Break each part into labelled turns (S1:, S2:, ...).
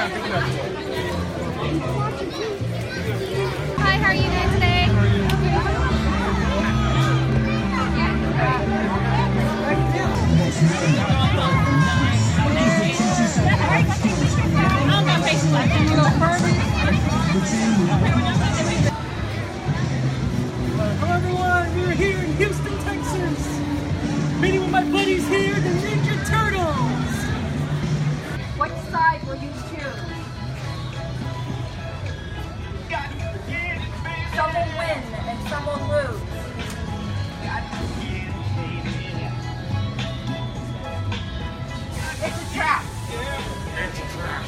S1: Hi, how are you doing today?
S2: Hello everyone, we're here in Houston, Texas. Meeting with my buddies here, the Ninja Turtles.
S1: Which side will you choose? Some will win and some will lose. It's a trap.
S2: It's a trap.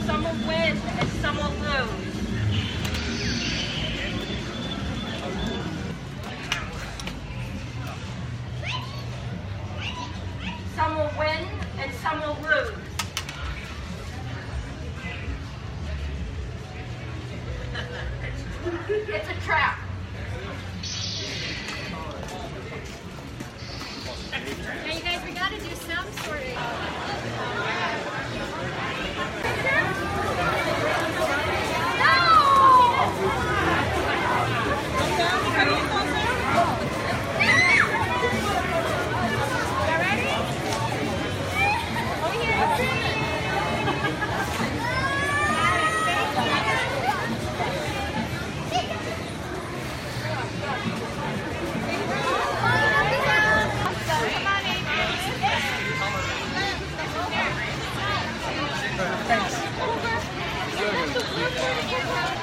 S1: Some will win and some will lose. Some will win and some will lose. It's a trap.
S3: Now you guys, we gotta do some sort of...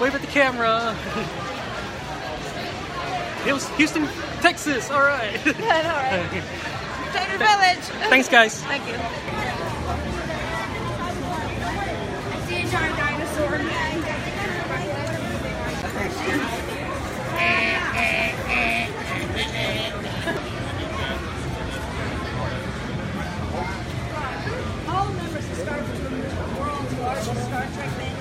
S2: Wave at the camera. It was Houston, Texas. All right.
S1: Good, all right. Tater Village.
S2: Thanks, guys.
S1: Thank you. I see a giant dinosaur.
S3: All members of Star Trek are world's largest Star Trek fan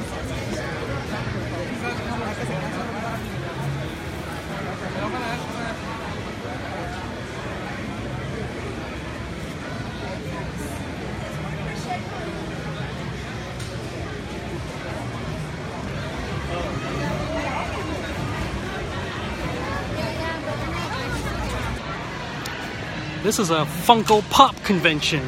S2: This is a Funko Pop convention.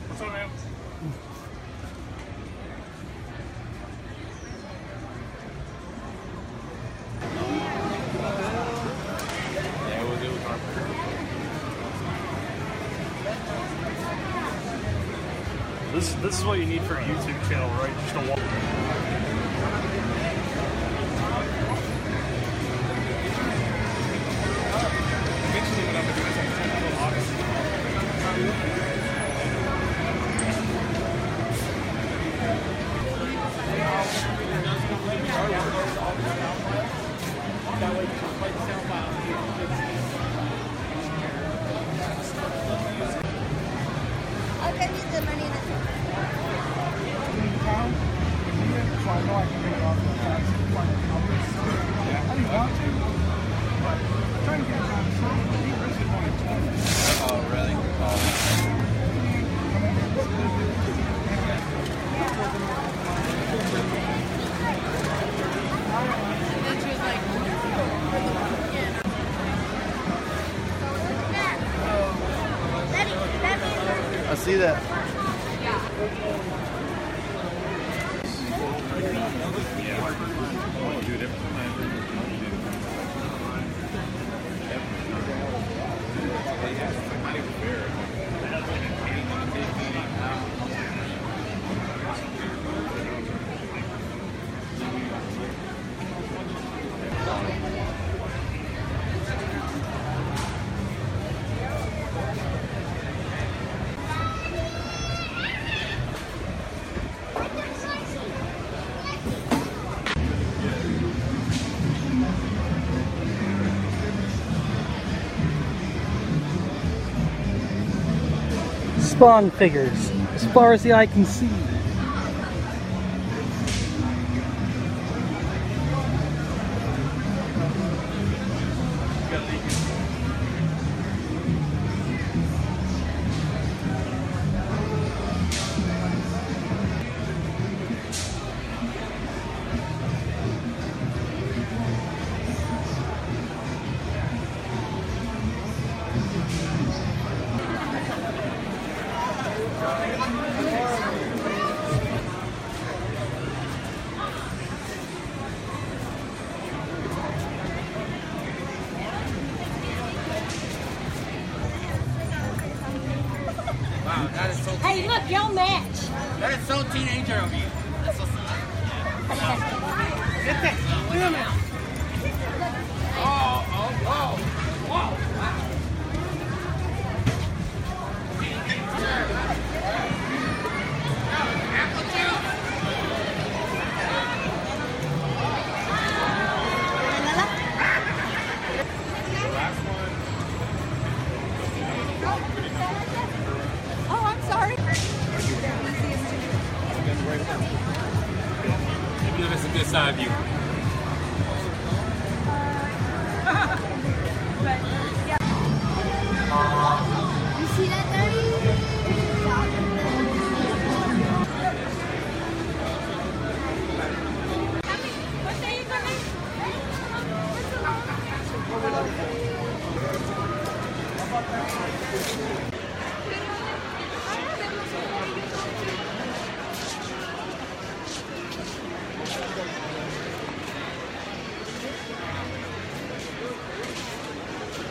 S2: What's up, man? This is what you need for a YouTube channel, right? Just a walk.
S1: I'll give you the money that's
S4: Oh, really? I see that.
S2: Spawn figures, as far as the eye can see.
S4: Wow, that is so.
S1: Hey, look, y'all match.
S4: That is so teenager of you. That's so sad.
S2: Get that! Wait a minute!
S4: Wow.
S3: Oh, I'm sorry.
S5: Give us a good side view.
S3: You see that there?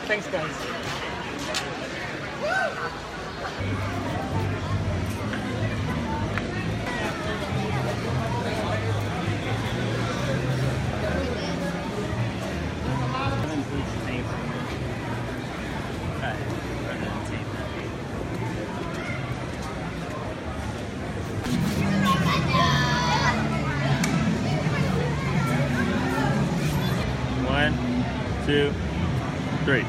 S2: Thanks, guys.
S5: One, two, three.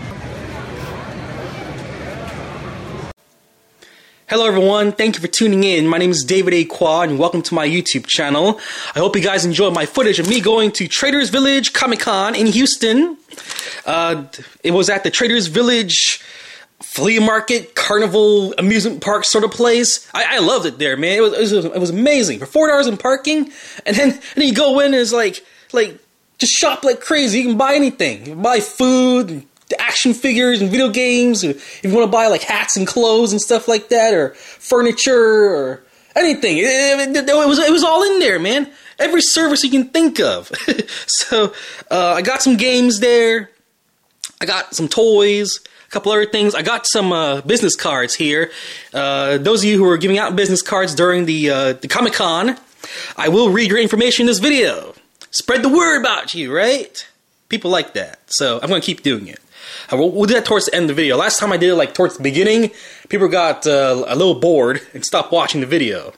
S2: Hello everyone, thank you for tuning in. My name is David A. Quad and welcome to my YouTube channel. I hope you guys enjoyed my footage of me going to Traders Village Comicon in Houston. It was at the Traders Village flea market, carnival, amusement park sort of place. I loved it there, man. It was amazing. For $4 in parking, and then you go in and it's like just shop like crazy. You can buy anything. You can buy food, and action figures and video games. If you want to buy like hats and clothes and stuff like that, or furniture or anything, it was all in there, man. Every service you can think of. So I got some games there. I got some toys, a couple other things. I got some business cards here. Those of you who are giving out business cards during the Comicon, I will read your information in this video. Spread the word about you, right? People like that, so I'm going to keep doing it. We'll do that towards the end of the video. Last time I did it like towards the beginning, people got a little bored and stopped watching the video.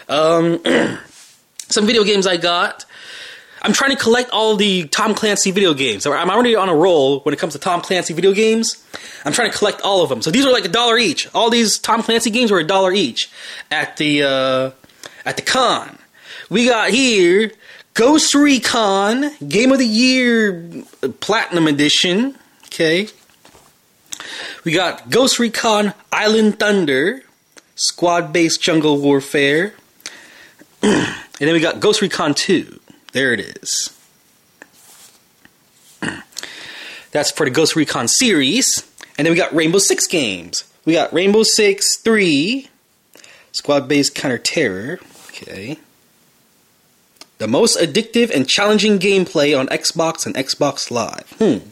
S2: Some video games I got. I'm trying to collect all the Tom Clancy video games. I'm already on a roll when it comes to Tom Clancy video games. I'm trying to collect all of them. So these are like $1 each. All these Tom Clancy games are $1 each at the con. We got here Ghost Recon Game of the Year Platinum Edition. Okay. We got Ghost Recon Island Thunder, Squad-Based Jungle Warfare. And then we got Ghost Recon 2. There it is. That's for the Ghost Recon series. And then we got Rainbow Six games. We got Rainbow Six 3, Squad-Based Counter-Terror. Okay. The most addictive and challenging gameplay on Xbox and Xbox Live.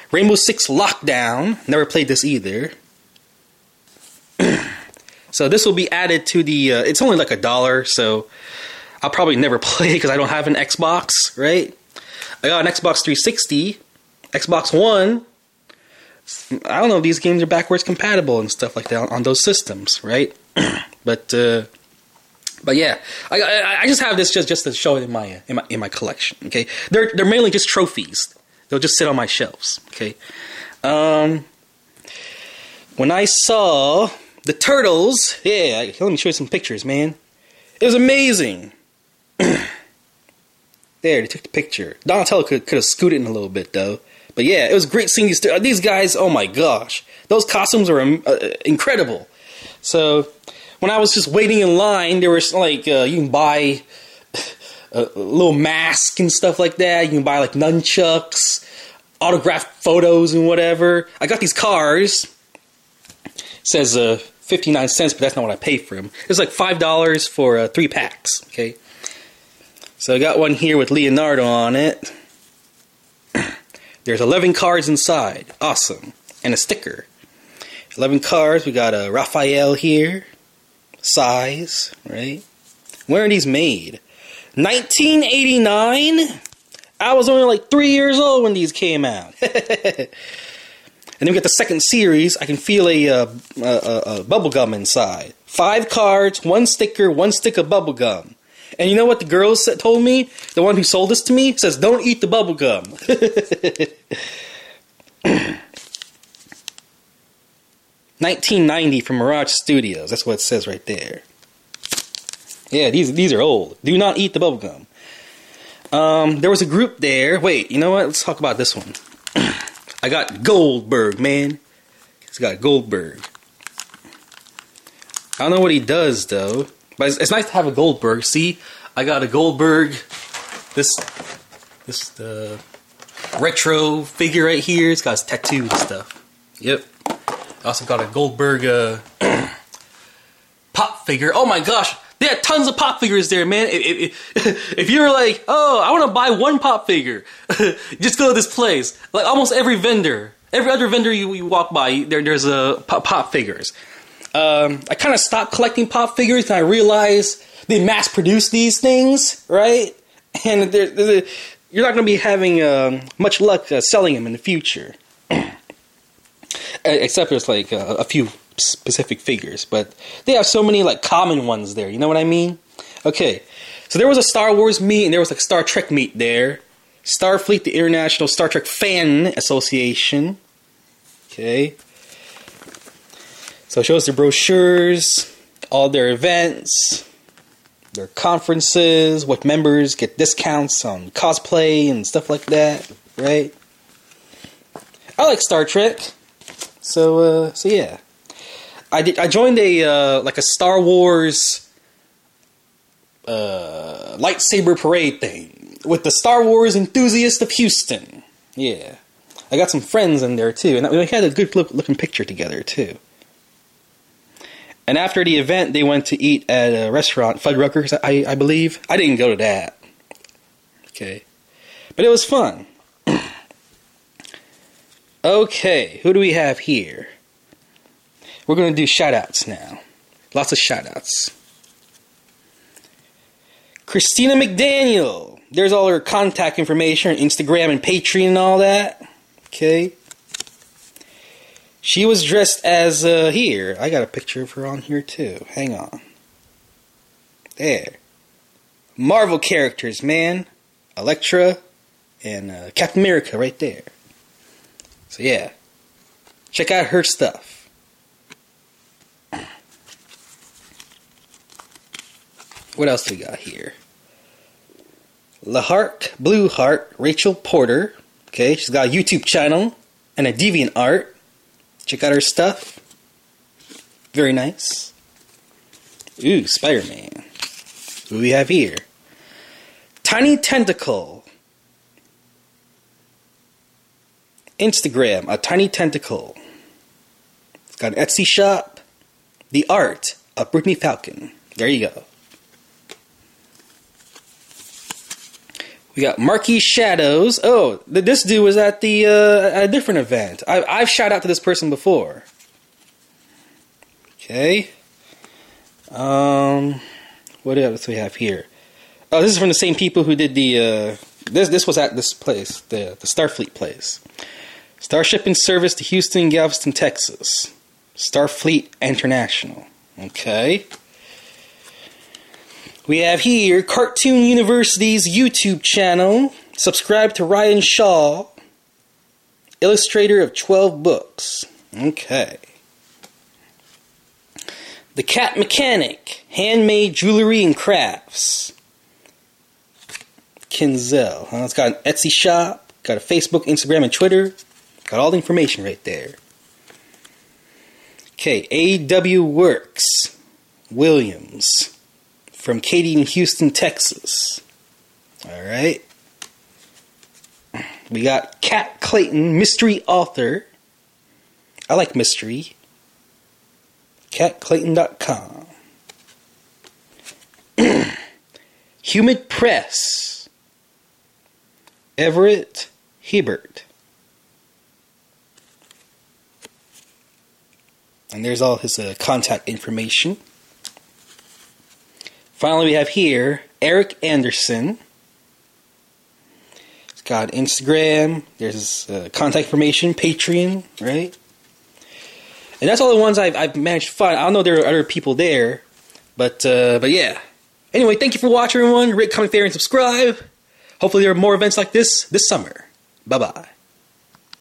S2: Rainbow Six Lockdown. Never played this either. So this will be added to the... it's only like $1, so I'll probably never play it because I don't have an Xbox, right? I got an Xbox 360, Xbox One. I don't know if these games are backwards compatible and stuff like that on those systems, right? But yeah, I just have this just to show it in my collection. Okay, they're mainly just trophies. They'll just sit on my shelves. Okay. When I saw The turtles. Yeah, let me show you some pictures, man. It was amazing. There, they took the picture. Donatello could have scooted in a little bit, though. But yeah, it was great seeing these guys. Oh my gosh. Those costumes are incredible. So, when I was just waiting in line, there was like, you can buy a little mask and stuff like that. You can buy like nunchucks, autographed photos and whatever. I got these cars. It says 59 cents, but that's not what I paid for them. It's like $5 for 3 packs, okay? So I got one here with Leonardo on it. There's 11 cards inside. Awesome. And a sticker. 11 cards. We got a Raphael here. Size, right? When are these made? 1989? I was only like 3 years old when these came out. And then we got the second series. I can feel a bubble gum inside. 5 cards, 1 sticker, 1 stick of bubble gum. And you know what the girls told me? The one who sold this to me says, "Don't eat the bubble gum." 1990 from Mirage Studios. That's what it says right there. Yeah, these are old. Do not eat the bubble gum. There was a group there. Wait, you know what? Let's talk about this one. I got Goldberg, man. He's got Goldberg. I don't know what he does, though. But it's nice to have a Goldberg. See, I got a Goldberg. This retro figure right here. It's got his tattoo and stuff. Yep. I also got a Goldberg pop figure. Oh my gosh, they had tons of pop figures there, man. If you're like, oh, I want to buy one pop figure, just go to this place. Like almost every vendor, every other vendor you walk by, there's a pop figures. I kind of stopped collecting pop figures and I realized they mass produce these things, right? And you're not going to be having much luck selling them in the future. Except there's like a few specific figures, but they have so many like common ones there, you know what I mean? Okay, so there was a Star Wars meet and there was like a Star Trek meet there. Starfleet, the International Star Trek Fan Association. Okay. So it shows their brochures, all their events, their conferences, what members get discounts on cosplay and stuff like that, right? I like Star Trek, so yeah. I joined a like a Star Wars lightsaber parade thing with the Star Wars enthusiast of Houston. Yeah, I got some friends in there too, and we had a good looking picture together too. And after the event, they went to eat at a restaurant, Fuddruckers, I believe. I didn't go to that. Okay. But it was fun. Okay, who do we have here? We're going to do shout-outs now. Lots of shout-outs. Christina McDaniel. There's all her contact information, Instagram and Patreon and all that. Okay. She was dressed as, here. I got a picture of her on here too. Hang on. There. Marvel characters, man. Elektra and Captain America right there. So yeah. Check out her stuff. What else do we got here? LaHark, Blue Heart, Rachel Porter. Okay, she's got a YouTube channel and a DeviantArt. Check out her stuff. Very nice. Ooh, Spider-Man. Who do we have here? Tiny Tentacle. Instagram, a Tiny Tentacle. It's got an Etsy shop. The art of Brittany Falcon. There you go. We got Marquis Shadows. Oh, this dude was at the at a different event. I've shouted out to this person before. Okay. What else do we have here? Oh, this is from the same people who did the this was at this place, the Starfleet place. Starship in service to Houston, Galveston, Texas. Starfleet International. Okay. We have here Cartoon University's YouTube channel. Subscribe to Ryan Shaw, illustrator of 12 books. Okay. The Cat Mechanic, handmade jewelry and crafts. Kinzel. It's got an Etsy shop, got a Facebook, Instagram, and Twitter. Got all the information right there. Okay, AW Works, Williams, from Katy in Houston, Texas. Alright. We got Cat Clayton, mystery author. I like mystery. CatClayton.com. Humid Press, Everett Hebert. And there's all his contact information. Finally, we have here Eric Anderson. He's got Instagram. There's his contact information, Patreon, right? And that's all the ones I've managed to find. I don't know if there are other people there, but yeah. Anyway, thank you for watching, everyone. Rate, comment, share, and subscribe. Hopefully, there are more events like this summer. Bye bye.